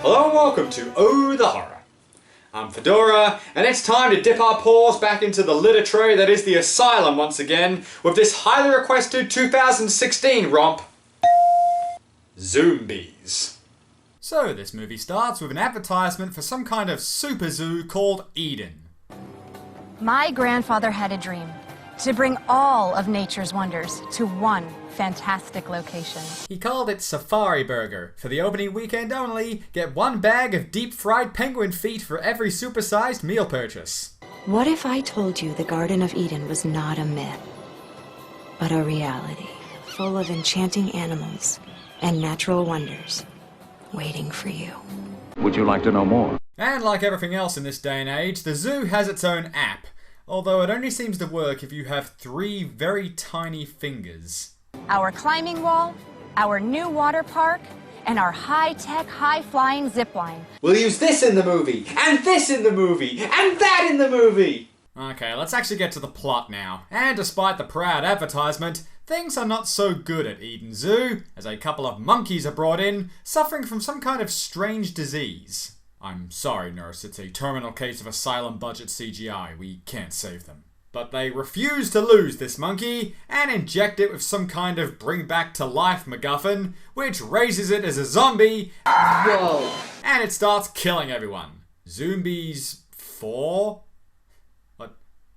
Hello and welcome to Oh the Horror. I'm Fedora, and it's time to dip our paws back into the litter tray that is the asylum once again with this highly requested 2016 romp, Zombies. So this movie starts with an advertisement for some kind of super zoo called Eden. My grandfather had a dream to bring all of nature's wonders to one fantastic location. He called it Safari Burger. For the opening weekend only, get one bag of deep-fried penguin feet for every supersized meal purchase. What if I told you the Garden of Eden was not a myth, but a reality, full of enchanting animals and natural wonders waiting for you? Would you like to know more? And like everything else in this day and age, the zoo has its own app, although it only seems to work if you have 3 very tiny fingers. Our climbing wall, our new water park, and our high-tech, high-flying zipline. We'll use this in the movie, and this in the movie, and that in the movie! Okay, let's actually get to the plot now. And despite the proud advertisement, things are not so good at Eden Zoo, as a couple of monkeys are brought in, suffering from some kind of strange disease. I'm sorry, nurse, it's a terminal case of asylum budget CGI. We can't save them. But they refuse to lose this monkey and inject it with some kind of bring back to life MacGuffin, which raises it as a zombie. Whoa. And it starts killing everyone. Zombies 4?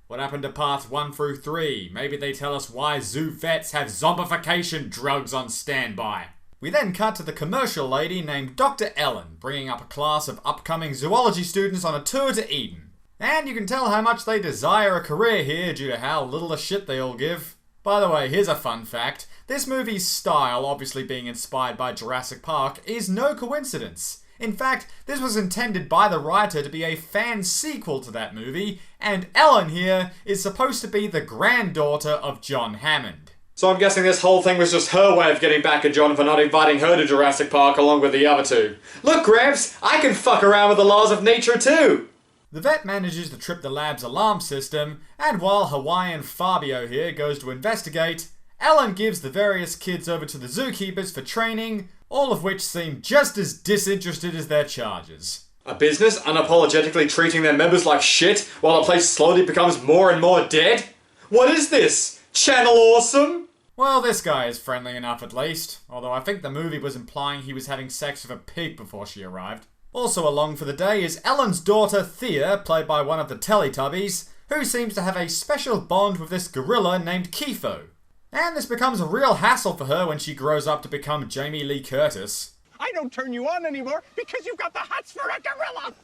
What happened to parts 1 through 3? Maybe they tell us why zoo vets have zombification drugs on standby. We then cut to the commercial lady named Dr. Ellen, bringing up a class of upcoming zoology students on a tour to Eden. And you can tell how much they desire a career here due to how little a shit they all give. By the way, here's a fun fact. This movie's style, obviously being inspired by Jurassic Park, is no coincidence. In fact, this was intended by the writer to be a fan sequel to that movie, and Ellen here is supposed to be the granddaughter of John Hammond. So I'm guessing this whole thing was just her way of getting back at John for not inviting her to Jurassic Park along with the other two. Look, Gramps, I can fuck around with the laws of nature too! The vet manages to trip the lab's alarm system, and while Hawaiian Fabio here goes to investigate, Ellen gives the various kids over to the zookeepers for training, all of which seem just as disinterested as their charges. A business unapologetically treating their members like shit while the place slowly becomes more and more dead? What is this? Channel Awesome? Well, this guy is friendly enough at least, although I think the movie was implying he was having sex with a pig before she arrived. Also along for the day is Ellen's daughter Thea, played by one of the Teletubbies, who seems to have a special bond with this gorilla named Kifo. And this becomes a real hassle for her when she grows up to become Jamie Lee Curtis. I don't turn you on anymore because you've got the hots for a gorilla!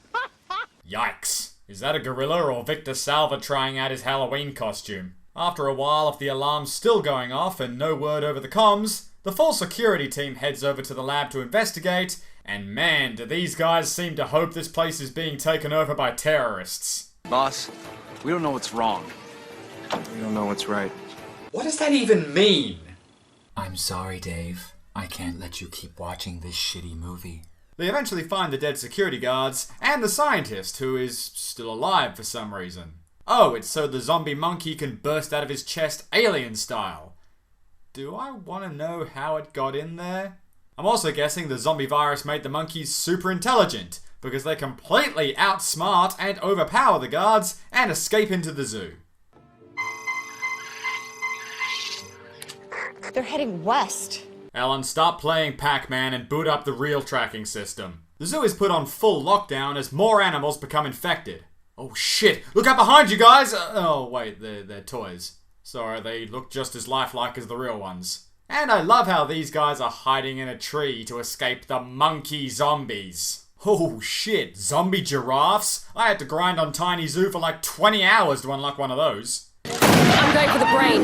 Yikes. Is that a gorilla or Victor Salva trying out his Halloween costume? After a while of the alarms still going off and no word over the comms, the full security team heads over to the lab to investigate, and man, do these guys seem to hope this place is being taken over by terrorists. Boss, we don't know what's wrong. We don't know what's right. What does that even mean? I'm sorry, Dave. I can't let you keep watching this shitty movie. They eventually find the dead security guards and the scientist, who is still alive for some reason. Oh, it's so the zombie monkey can burst out of his chest alien style. Do I want to know how it got in there? I'm also guessing the zombie virus made the monkeys super intelligent, because they completely outsmart and overpower the guards and escape into the zoo. They're heading west. Ellen, stop playing Pac-Man and boot up the real tracking system. The zoo is put on full lockdown as more animals become infected. Oh shit, look out behind you guys! Oh wait, they're toys. Sorry, they look just as lifelike as the real ones. And I love how these guys are hiding in a tree to escape the monkey zombies. Oh shit, zombie giraffes? I had to grind on Tiny Zoo for like 20 hours to unlock one of those. I'm going for the brain.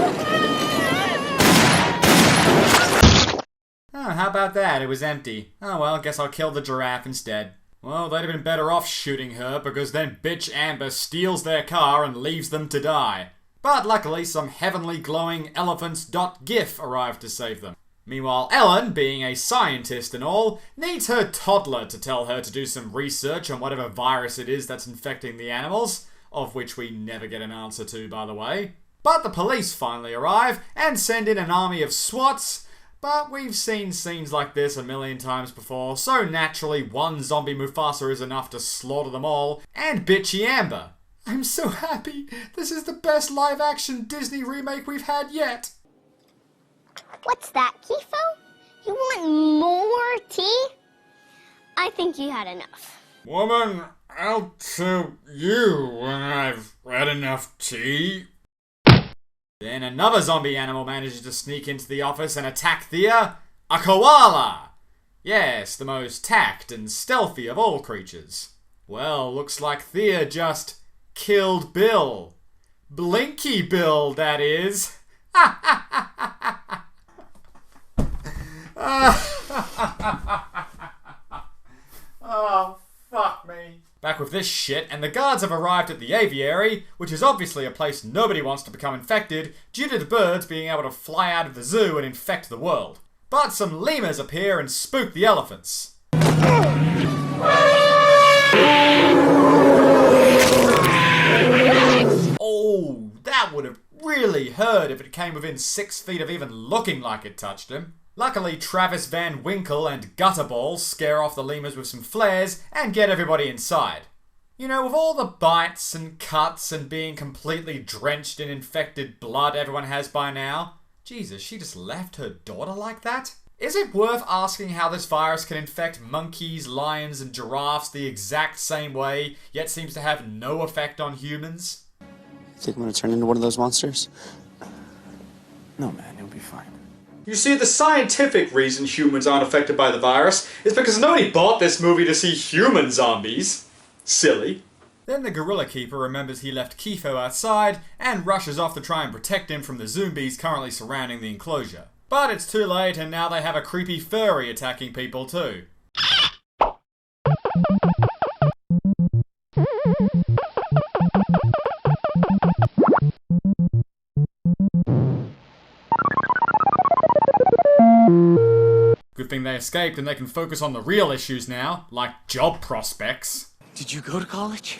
Oh, how about that? It was empty. Oh well, guess I'll kill the giraffe instead. Well, they'd have been better off shooting her, because then bitch Amber steals their car and leaves them to die. But luckily, some heavenly glowing elephants.gif arrived to save them. Meanwhile, Ellen, being a scientist and all, needs her toddler to tell her to do some research on whatever virus it is that's infecting the animals, of which we never get an answer to, by the way. But the police finally arrive and send in an army of SWATs, But we've seen scenes like this a million times before, so naturally one zombie Mufasa is enough to slaughter them all, and bitchy Amber. I'm so happy. This is the best live-action Disney remake we've had yet. What's that, Kifo? You want more tea? I think you had enough. Woman, I'll tell you when I've had enough tea. Then another zombie animal manages to sneak into the office and attack Thea, a koala! Yes, the most tact and stealthy of all creatures. Well, looks like Thea just killed Bill. Blinky Bill, that is. Oh, fuck me. Back with this shit, and the guards have arrived at the aviary, which is obviously a place nobody wants to become infected due to the birds being able to fly out of the zoo and infect the world. But some lemurs appear and spook the elephants. Oh, that would have really hurt if it came within 6 feet of even looking like it touched him. Luckily, Travis Van Winkle and Gutterball scare off the lemurs with some flares and get everybody inside. You know, with all the bites and cuts and being completely drenched in infected blood everyone has by now, Jesus, she just left her daughter like that? Is it worth asking how this virus can infect monkeys, lions, and giraffes the exact same way, yet seems to have no effect on humans? Think I'm gonna turn into one of those monsters? No, man, you'll be fine. You see, the scientific reason humans aren't affected by the virus is because nobody bought this movie to see human zombies. Silly. Then the gorilla keeper remembers he left Kifo outside and rushes off to try and protect him from the zombies currently surrounding the enclosure. But it's too late, and now they have a creepy furry attacking people too. Good thing they escaped and they can focus on the real issues now, like job prospects. Did you go to college?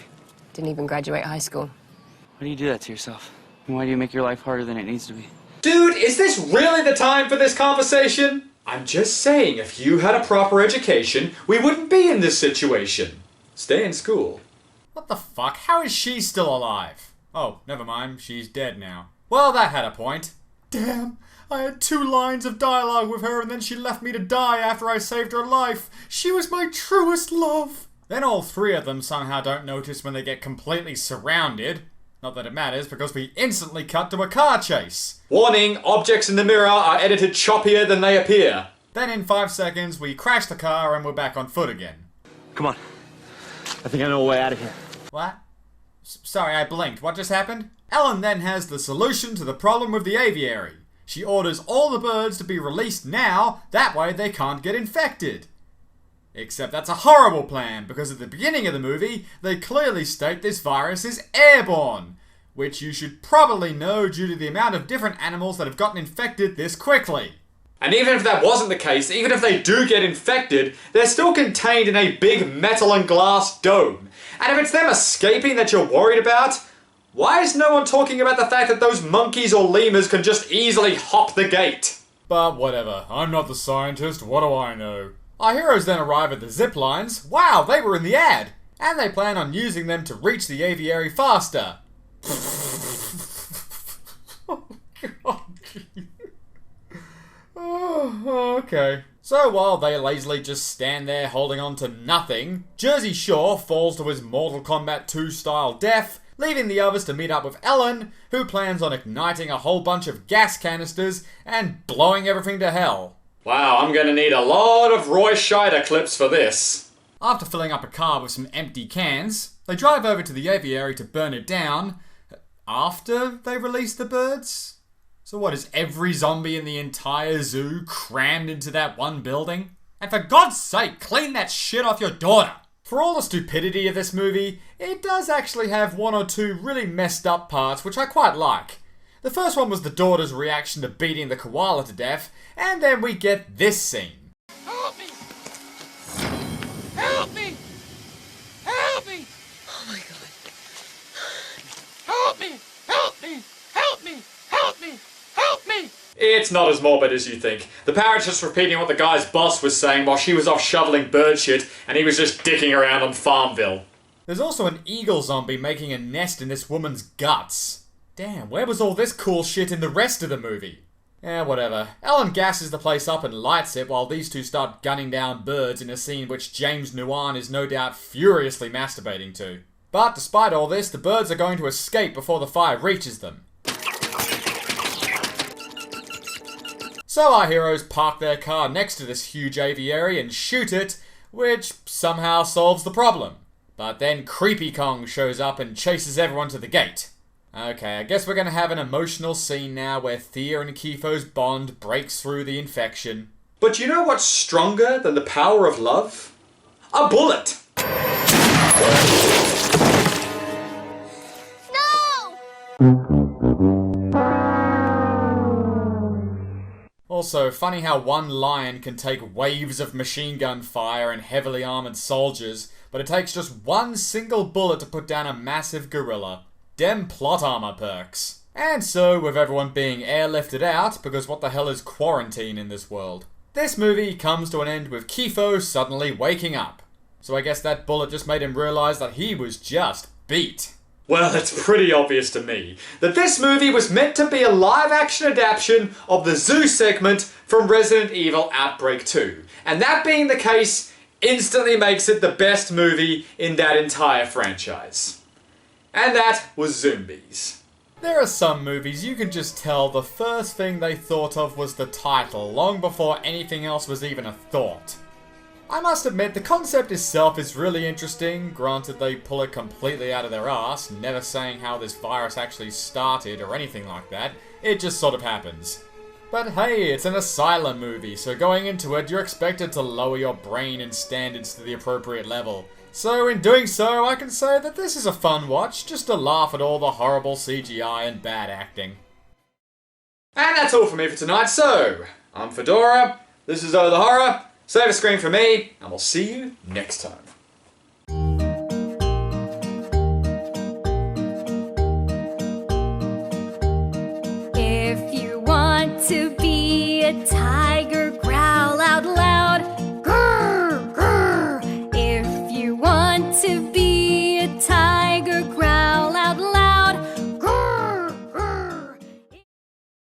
Didn't even graduate high school. Why do you do that to yourself? And why do you make your life harder than it needs to be? Dude, is this really the time for this conversation? I'm just saying, if you had a proper education, we wouldn't be in this situation. Stay in school. What the fuck? How is she still alive? Oh, never mind, she's dead now. Well, that had a point. Damn, I had 2 lines of dialogue with her and then she left me to die after I saved her life. She was my truest love. Then all 3 of them somehow don't notice when they get completely surrounded. Not that it matters, because we instantly cut to a car chase. Warning, objects in the mirror are edited choppier than they appear. Then in 5 seconds, we crash the car and we're back on foot again. Come on. I think I know a way out of here. What? Sorry, I blinked. What just happened? Ellen then has the solution to the problem with the aviary. She orders all the birds to be released now, that way they can't get infected. Except that's a horrible plan, because at the beginning of the movie, they clearly state this virus is airborne, which you should probably know due to the amount of different animals that have gotten infected this quickly. And even if that wasn't the case, even if they do get infected, they're still contained in a big metal and glass dome. And if it's them escaping that you're worried about, why is no one talking about the fact that those monkeys or lemurs can just easily hop the gate? But whatever, I'm not the scientist, what do I know? Our heroes then arrive at the zip lines. Wow, they were in the ad! And they plan on using them to reach the aviary faster. Oh, okay. So while they lazily just stand there holding on to nothing, Jersey Shore falls to his Mortal Kombat 2 style death, leaving the others to meet up with Ellen, who plans on igniting a whole bunch of gas canisters and blowing everything to hell. Wow, I'm gonna need a lot of Roy Scheider clips for this. After filling up a car with some empty cans, they drive over to the aviary to burn it down. After they release the birds? So what, is every zombie in the entire zoo crammed into that one building? And for God's sake, clean that shit off your daughter! For all the stupidity of this movie, it does actually have 1 or 2 really messed up parts which I quite like. The first one was the daughter's reaction to beating the koala to death, and then we get this scene. Help me! Help me! Help me! Oh my god. Help me! Help me! Help me! Help me! Help me! It's not as morbid as you think. The parrot's just repeating what the guy's boss was saying while she was off shoveling bird shit and he was just dicking around on Farmville. There's also an eagle zombie making a nest in this woman's guts. Damn, where was all this cool shit in the rest of the movie? Eh, whatever. Ellen gasses the place up and lights it while these two start gunning down birds in a scene which James Nguyen is no doubt furiously masturbating to. But despite all this, the birds are going to escape before the fire reaches them. So our heroes park their car next to this huge aviary and shoot it, which somehow solves the problem. But then Creepy Kong shows up and chases everyone to the gate. Okay, I guess we're gonna have an emotional scene now where Thea and Kifo's bond breaks through the infection. But you know what's stronger than the power of love? A bullet! Also, funny how one lion can take waves of machine gun fire and heavily armored soldiers, but it takes just one single bullet to put down a massive gorilla. Dem plot armor perks. And so, with everyone being airlifted out, because what the hell is quarantine in this world? This movie comes to an end with Kifo suddenly waking up. So I guess that bullet just made him realize that he was just beat. Well, it's pretty obvious to me that this movie was meant to be a live-action adaptation of the zoo segment from Resident Evil Outbreak 2. And that being the case, instantly makes it the best movie in that entire franchise. And that was Zombies. There are some movies you can just tell the first thing they thought of was the title, long before anything else was even a thought. I must admit, the concept itself is really interesting, granted they pull it completely out of their ass, never saying how this virus actually started or anything like that, it just sort of happens. But hey, it's an asylum movie, so going into it, you're expected to lower your brain and standards to the appropriate level. So in doing so, I can say that this is a fun watch, just to laugh at all the horrible CGI and bad acting. And that's all from me for tonight, so I'm Fedora, this is Oh the Horror, save a screen for me, and we'll see you next time. If you want to be a tiger, growl out loud. Grrr, grrr. If you want to